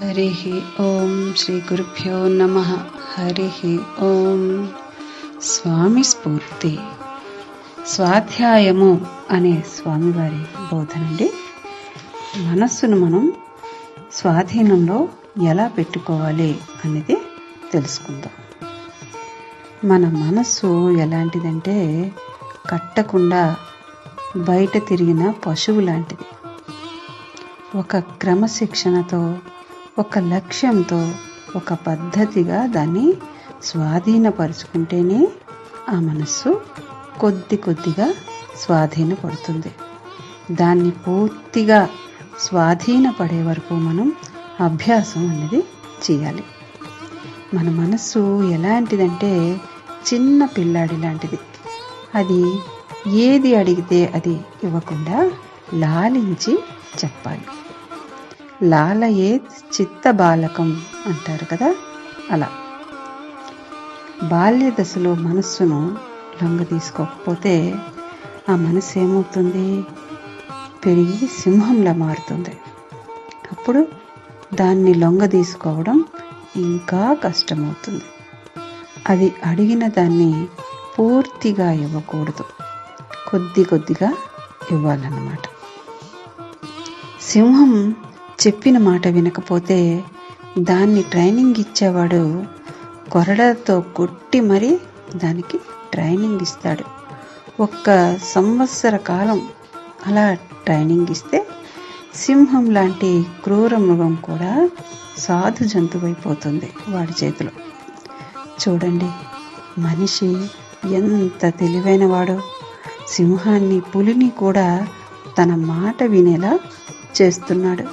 హరి ఓం శ్రీ గురుభ్యో నమః. హరి ఓం. స్వామి స్ఫూర్తి స్వాధ్యాయము అనే స్వామివారి బోధనండి. మనస్సును మనం స్వాధీనంలో ఎలా పెట్టుకోవాలి అనేది తెలుసుకుందాం. మన మనస్సు ఎలాంటిదంటే కట్టకుండా బయట తిరిగిన పశువు లాంటిది. ఒక క్రమశిక్షణతో, ఒక లక్ష్యంతో, ఒక పద్ధతిగా దాన్ని స్వాధీనపరుచుకుంటేనే ఆ మనస్సు కొద్ది కొద్దిగా స్వాధీనపడుతుంది. దాన్ని పూర్తిగా స్వాధీనపడే వరకు మనం అభ్యాసం అనేది చేయాలి. మన మనస్సు ఎలాంటిదంటే చిన్న పిల్లాడి లాంటిది. అది ఏది అడిగితే అది ఇవ్వకుండా లాలించి చెప్పాలి. లాలయే చిత్త బాలకం అంటారు కదా, అలా. బాల్య దశలో మనస్సును లొంగ తీసుకోకపోతే ఆ మనస్సు ఏమవుతుంది? పెరిగి సింహంలా మారుతుంది. అప్పుడు దాన్ని లొంగ తీసుకోవడం ఇంకా కష్టమవుతుంది. అది అడిగిన దాన్ని పూర్తిగా ఇవ్వకూడదు, కొద్ది కొద్దిగా ఇవ్వాలన్నమాట. సింహం చెప్పిన మాట వినకపోతే దాన్ని ట్రైనింగ్ ఇచ్చేవాడు కొరడాతో కొట్టి మరీ దానికి ట్రైనింగ్ ఇస్తాడు. 1 సంవత్సర కాలం అలా ట్రైనింగ్ ఇస్తే సింహం లాంటి క్రూర మృగం కూడా సాధు జంతువైపోతుంది వాడి చేతిలో. చూడండి, మనిషి ఎంత తెలివైనవాడో. సింహాన్ని, పులిని కూడా తన మాట వినేలా చేస్తున్నాడు.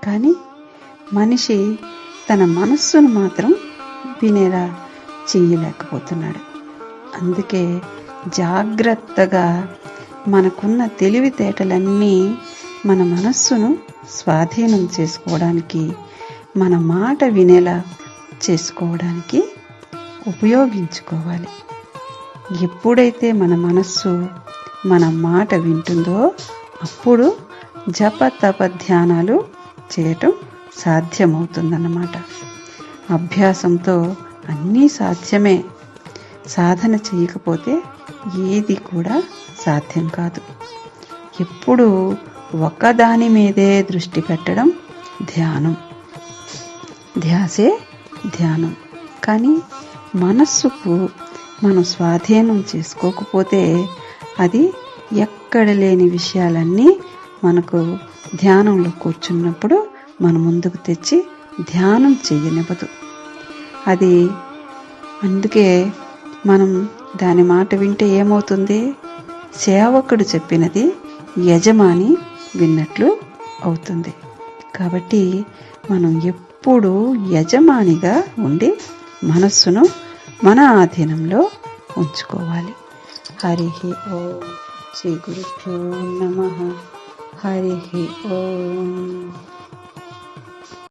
కానీ మనిషి తన మనస్సును మాత్రం వినేలా చేయలేకపోతున్నాడు. అందుకే జాగ్రత్తగా మనకున్న తెలివితేటలన్నీ మన మనస్సును స్వాధీనం చేసుకోవడానికి, మన మాట వినేలా చేసుకోవడానికి ఉపయోగించుకోవాలి. ఎప్పుడైతే మన మనస్సు మన మాట వింటుందో అప్పుడు జప తప ధ్యానాలు చేయటం సాధ్యమవుతుందన్నమాట. అభ్యాసంతో అన్నీ సాధ్యమే. సాధన చేయకపోతే ఏది కూడా సాధ్యం కాదు. ఎప్పుడు ఒకదాని మీదే దృష్టి పెట్టడం ధ్యానం, ధ్యాసే ధ్యానం. కానీ మనస్సుకు మనం స్వాధీనం చేసుకోకపోతే అది ఎక్కడ లేని విషయాలన్నీ మనకు ధ్యానంలో కూర్చున్నప్పుడు మన ముందుకు తెచ్చి ధ్యానం చెయ్యనివ్వదు. అది అందుకే మనం దాని మాట వింటే ఏమవుతుంది? సేవకుడు చెప్పినది యజమాని విన్నట్లు అవుతుంది. కాబట్టి మనం ఎప్పుడూ యజమానిగా ఉండి మనస్సును మన ఆధీనంలో ఉంచుకోవాలి. హరి ఓం. శ్రీ గురుభ్యో నమః. హరి ఓం.